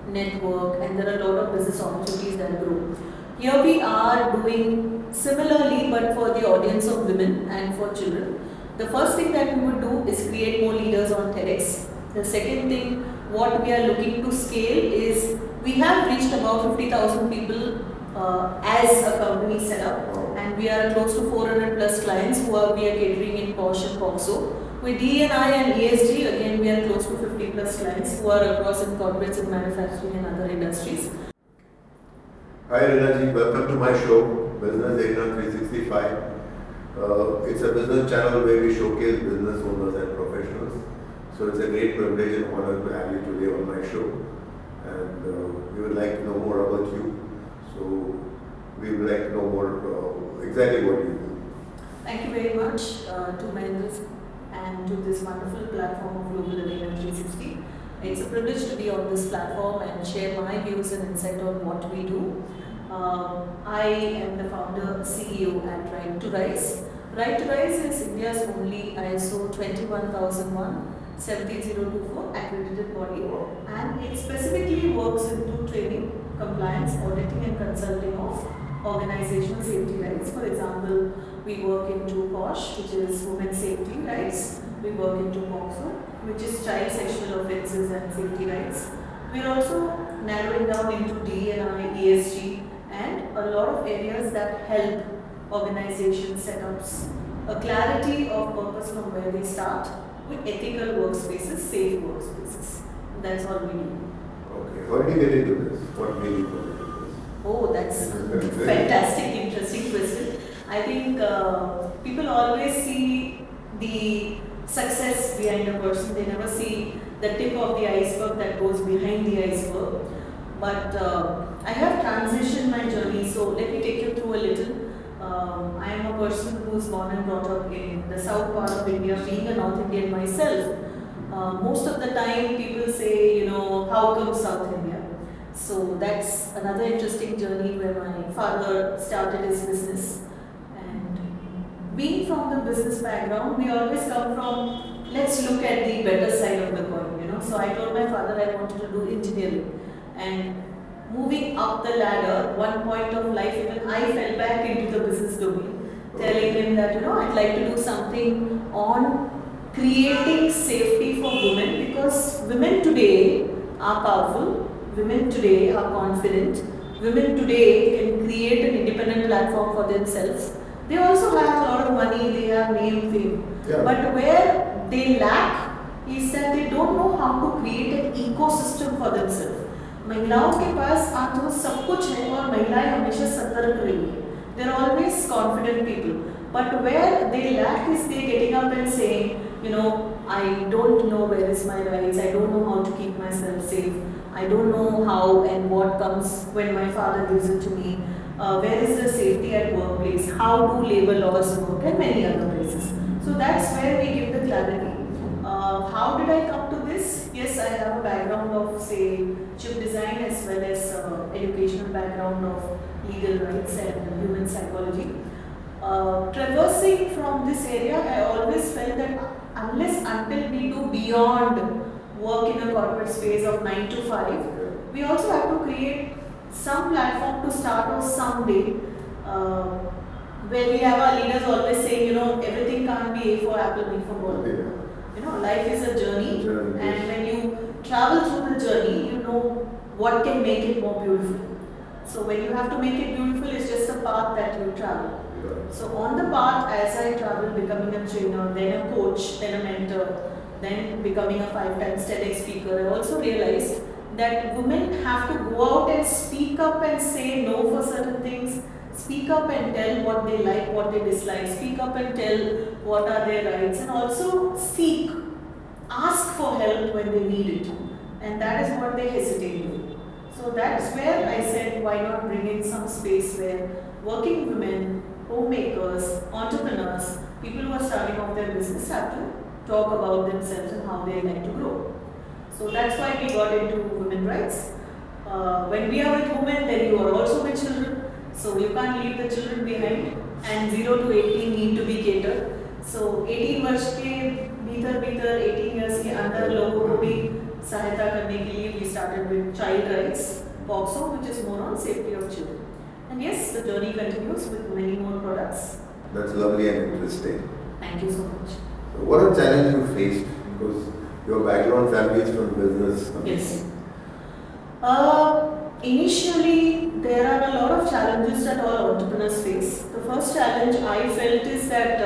network, and there are a lot of business opportunities that grow. Here we are doing similarly, but for the audience of women and for children. The first thing that we would do is create more leaders on Tedx. The second thing, what we are looking to scale is, we have reached about 50,000 people as a company setup, and we are close to 400 plus clients who we are catering in POSH and POCSO. With D&I and ESG, again we are close to 50 plus clients who are across in corporates and manufacturing and other industries. Hi Raina, welcome to my show, Business 365. It's a business channel where we showcase business owners and professionals. So it's a great privilege and honor to have you today on my show. And we would like to know more about you. So we would like to know more exactly what you do. Thank you very much to Mahendra and to this wonderful platform of Global Arena 360. It's a privilege to be on this platform and share my views and insight on what we do. I am the founder CEO at Right2rise. Right2rise is India's only ISO 21001 17024 accredited body, and it specifically works into training, compliance, auditing and consulting of organizational safety rights. For example, we work into POSH, which is women's safety rights. We work into POCSO, which is child sexual offences and safety rights. We are also narrowing down into D&I, ESG, and a lot of areas that help organization setups a clarity of purpose from where they start, with ethical workspaces, safe workspaces. That's all we do. Okay, how did you get into this? What made you go into this? Oh, that's a fantastic, interesting question. I think people always see the success behind a person. They never see the tip of the iceberg that goes behind the iceberg. But I have transitioned my journey, so let me take you through a little. I am a person who's born and brought up in the south part of India, being a North Indian myself. Most of the time people say, how come South India? So that's another interesting journey where my father started his business. And being from the business background, we always come from, let's look at the better side of the coin, So I told my father I wanted to do engineering. And moving up the ladder, one point of life, even I fell back into the business domain, telling him that, I'd like to do something on creating safety for women, because women today are powerful, women today are confident, women today can create an independent platform for themselves. They also have a lot of money, they have name, fame. Yeah. But where they lack is that they don't know how to create an ecosystem for themselves. महिलाओं के पास आज वो सब कुछ है और महिलाएं हमेशा सतर्क रही हैं. They're always confident people. But where they lack is they getting up and saying, I don't know where is my rights, I don't know how to keep myself safe, I don't know how and what comes when my father gives it to me, where is the safety at workplace, how do labor laws work, and many other places. So that's where we give the clarity. How did I come to this? Yes, I have a background of, say, chip design as well as educational background of legal rights and human psychology. Traversing from this area, I always felt that until we do beyond work in a corporate space of 9 to 5, we also have to create some platform to start off someday, where we have our leaders always saying, everything can't be A for apple, B for ball. Life is a journey, and when you travel through the journey, you know what can make it more beautiful. So when you have to make it beautiful, it's just a path that you travel. So on the path, as I traveled, becoming a trainer, then a coach, then a mentor, then becoming a 5-time Tedx speaker, I also realized that women have to go out and speak up and say no for certain things, speak up and tell what they like, what they dislike, speak up and tell what are their rights, and also ask for help when they need it. And that is what they hesitate to. So that's where I said, why not bring in some space where working women, homemakers, entrepreneurs, people who are starting off their business have to talk about themselves and how they like to grow. So that's why we got into women rights. When we are with women, then you are also with children. So you can't leave the children behind, and 0 to 18 need to be catered. So 18 वर्ष के भीतर 18 years के अंदर लोगों को भी सहायता करने के लिए we started with child rights, POCSO, which is more on safety of children. And yes, the journey continues with many more products. That's lovely and interesting. Thank you so much. So what a challenge you faced, because your background family is from business. Yes. Initially, there are a lot of challenges that all entrepreneurs face. The first challenge I felt is that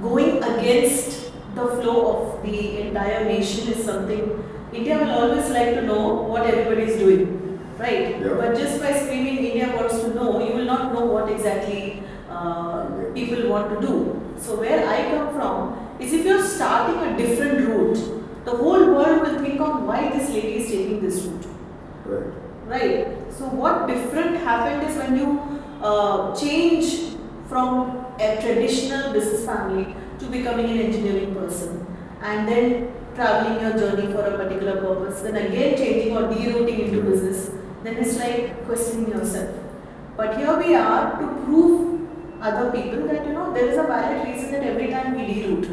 going against the flow of the entire nation is something India will always like to know what everybody is doing, right? Yeah. But just by screaming India wants to know, you will not know what exactly people want to do. So where I come from is if you're starting a different route, the whole world will think of why this lady is taking this route. Right. Right. So what different happened is when you change from a traditional business family to becoming an engineering person and then traveling your journey for a particular purpose, then again changing or de-routing into business, then it's like questioning yourself. But here we are to prove other people that there is a valid reason that every time we de-route.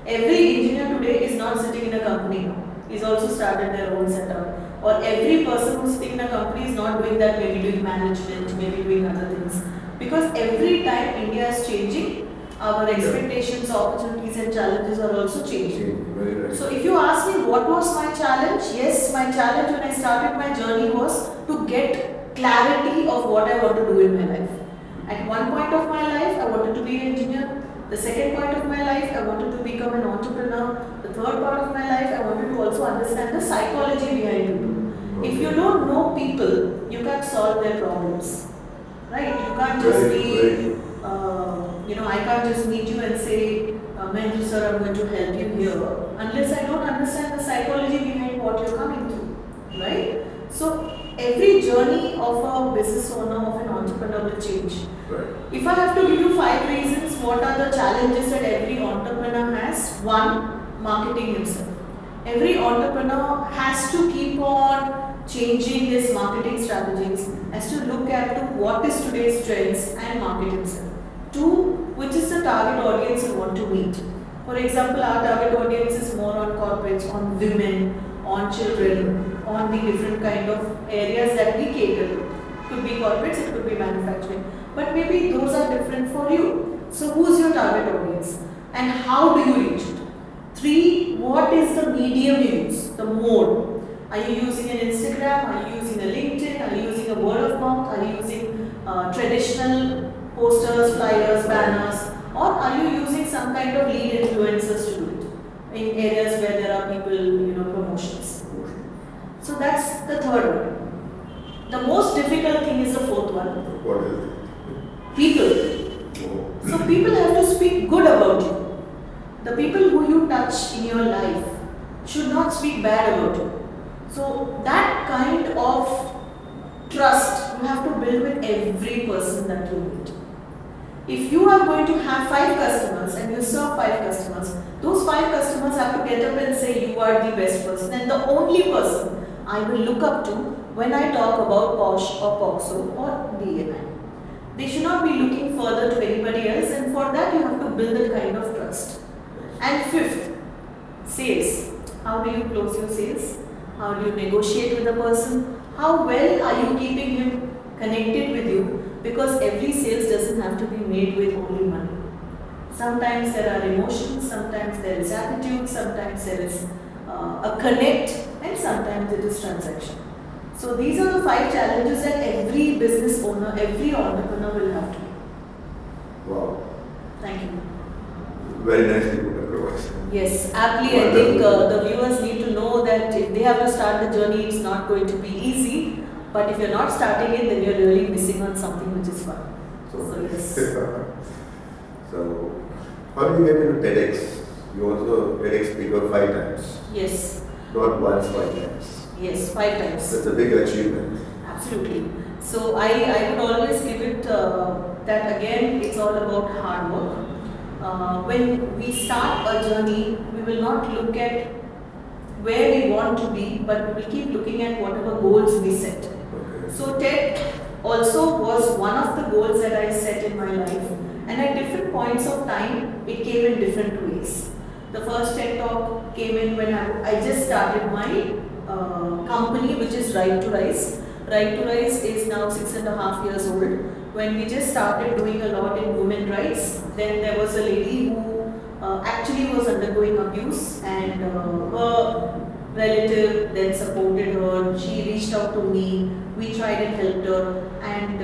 Every engineer today is not sitting in a company now. He's also started their own setup. Or every person who's sitting in a company is not doing that, maybe doing management, maybe doing other things. Because every time India is changing, our expectations, opportunities and challenges are also changing. Very right. So if you ask me what was my challenge, yes, my challenge when I started my journey was to get clarity of what I want to do in my life. At one point of my life, I wanted to be an engineer. The second point of my life, I wanted to become an entrepreneur. The third part of my life, I wanted to also understand the psychology behind people. If you don't know people, you can't solve their problems. Right? You can't just I can't just meet you and say, Mahendra sir, I'm going to help you here, unless I don't understand the psychology behind what you're coming through. Right? So, every journey of a business owner, of an entrepreneur will change. Right. If I have to give you 5 reasons, what are the challenges that every entrepreneur has? 1, marketing himself. Every entrepreneur has to keep on changing his marketing strategies, has to look at what is today's trends and market himself. 2, which is the target audience you want to meet. For example, our target audience is more on corporates, on women, on children, on the different kind of areas that we cater to. It could be corporates, it could be manufacturing. But maybe those are different for you. So who's your target audience? And how do you reach it? 3, what is the medium you use, the mode? Are you using an Instagram? Are you using a LinkedIn? Are you using a word of mouth? Are you using traditional posters, flyers, banners? Or are you using some kind of lead influencers to do it in areas where there are people, promotions? So that's the third one. The most difficult thing is the fourth one. What is it? People. Oh. So people have to speak good about you. The people who you touch in your life should not speak bad about you. So that kind of trust you have to build with every person that you meet. If you are going to have 5 customers and you serve 5 customers, those 5 customers have to get up and say you are the best person and the only person I will look up to when I talk about POSH or POCSO or DNI. They should not be looking further to anybody else, and for that you have to build a kind of trust. And 5th, sales. How do you close your sales? How do you negotiate with a person? How well are you keeping him connected with you? Because every sales doesn't have to be made with only money. Sometimes there are emotions, sometimes there is attitude, sometimes there is a connect, and sometimes it is transaction. So these are the 5 challenges that every business owner, every entrepreneur will have to do. Wow. Thank you. Very nicely put across. Yes, aptly. I think the viewers need to know that if they have to start the journey, it's not going to be easy. But if you're not starting it, then you're really missing on something which is fun. So yes. So, how do you get into Tedx? You also Tedx speaker 5 times. Yes. Not once, 5 times. Yes, 5 times. That's a big achievement. Absolutely. So I would always give it that again, it's all about hard work. When we start a journey, we will not look at where we want to be, but we will keep looking at whatever goals we set. Okay. So TED also was one of the goals that I set in my life, and at different points of time, it came in different ways. The first TED Talk came in when I just started my company, which is Right2rise. Right2rise is now 6.5 years old. When we just started doing a lot in women rights, then there was a lady who actually was undergoing abuse, and her relative then supported her. She reached out to me. We tried and helped her, and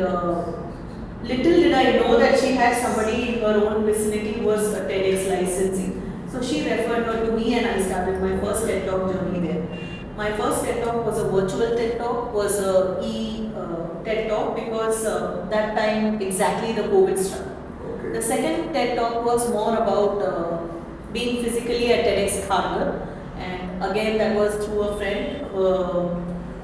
little did I know that she had somebody in her own vicinity who was a Tedx licensee. So she referred her to me, and I started my first TED Talk journey there. My first TED Talk was a virtual TED Talk, was a TED Talk, because that time exactly the COVID struck. Okay. The second TED Talk was more about being physically at Tedx Karmveer, and again that was through a friend.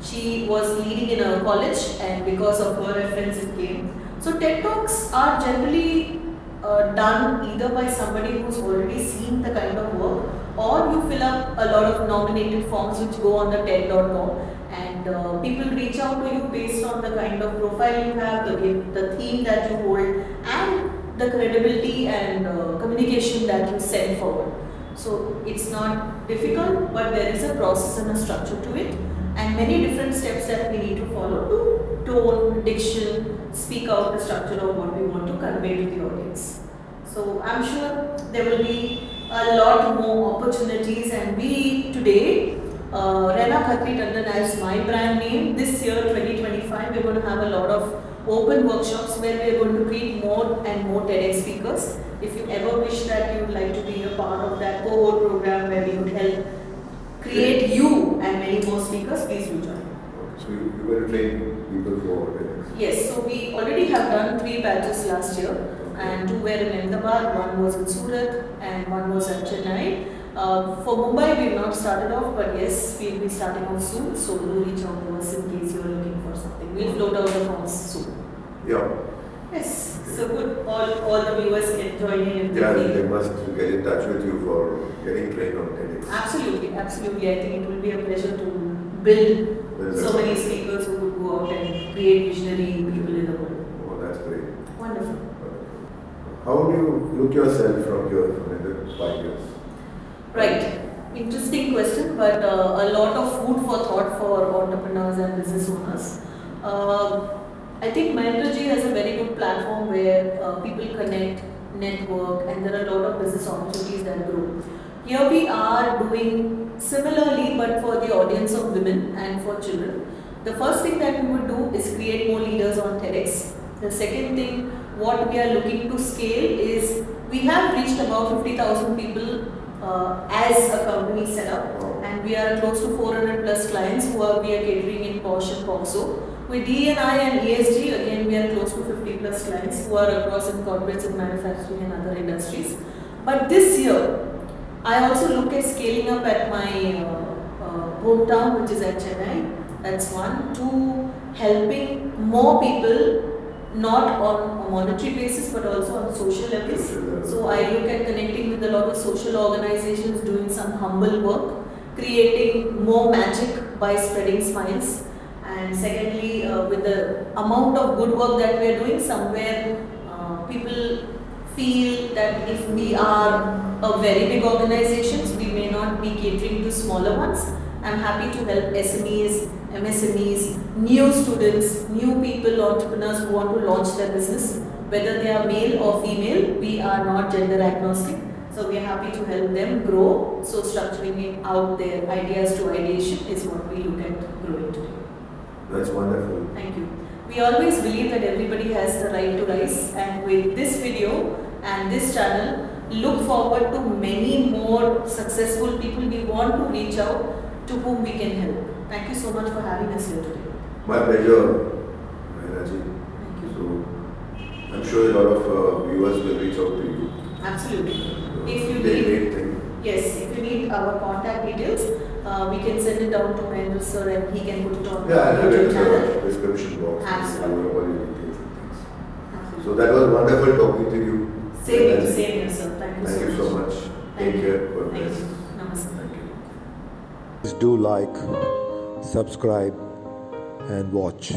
She was leading in a college, and because of her reference it came. So TED Talks are generally done either by somebody who's already seen the kind of work, or you fill up a lot of nominated forms which go on the TED.com, and people reach out to you based on the kind of profile you have, the theme that you hold, and the credibility and communication that you send forward. So it's not difficult, but there is a process and a structure to it, and many different steps that we need to follow to tone, diction, speak out the structure of what we want to convey to the audience. So I'm sure there will be a lot more opportunities, and we today, Raina Khatri Tandon as my brand name, this year 2025 we're going to have a lot of open workshops where we're going to create more and more TEDx speakers. If you ever wish that you would like to be a part of that cohort program where we would help create you and many more speakers, please do join. So you were training people for TEDx? Yes, so we already have done 3 batches last year, and 2 were in Ahmedabad, 1 was in Surat, and 1 was at Chennai. For Mumbai we have not started off, but yes, we will be starting off soon, so do reach out to us in case you are looking for something. We will float out the forms soon. Yeah. Yes, so good. All the viewers can join in if Yeah, they they feel. must get in touch with you for getting trained on TEDx. Absolutely, absolutely. I think it will be a pleasure to build so many speakers who would go out and create visionary people in the world. Oh, that's great. Wonderful. How do you look yourself from here for another 5 years? Right. Interesting question, but a lot of food for thought for entrepreneurs and business owners. I think Mahendraji has a very good platform where people connect, network, and there are a lot of business opportunities that grow. Here we are doing similarly, but for the audience of women and for children. The first thing that we would do is create more leaders on TEDx. The second thing, what we are looking to scale is, we have reached about 50,000 people as a company setup, and we are close to 400 plus clients who we are catering in POSH and POCSO. With D&I and ESG, again we are close to 50 plus clients who are across in corporates and manufacturing and other industries. But this year, I also look at scaling up at my hometown, which is at Chennai. That's 1. 2, helping more people, not on a monetary basis but also on social levels. So I look at connecting with a lot of social organizations, doing some humble work, creating more magic by spreading smiles. And secondly, with the amount of good work that we are doing, somewhere people feel that if we are a very big organizations, we may not be catering to smaller ones. I'm happy to help SMEs, MSMEs, new students, new people, entrepreneurs who want to launch their business. Whether they are male or female, we are not gender agnostic. So we are happy to help them grow. So structuring out their ideas to ideation is what we look at growing today. That's wonderful. Thank you. We always believe that everybody has the right to rise, and with this video and this channel, look forward to many more successful people. We want to reach out to whom we can help. Thank you so much for having us here today. My pleasure, Rainaji. Thank you. So, I'm sure a lot of viewers will reach out to you. Absolutely. If you They need, may think. yes, if you need our contact details, we can send it down to Mahendra sir and he can put it on Yeah, I'll have it YouTube in channel. the description box. Absolutely. All your details and things. Absolutely. So that was wonderful talking to you. Same here, sir. Thank you Thank you so much. Thank Take you. care. God Thank bless. you. Namaste. Thank you. Please do like, subscribe, and watch.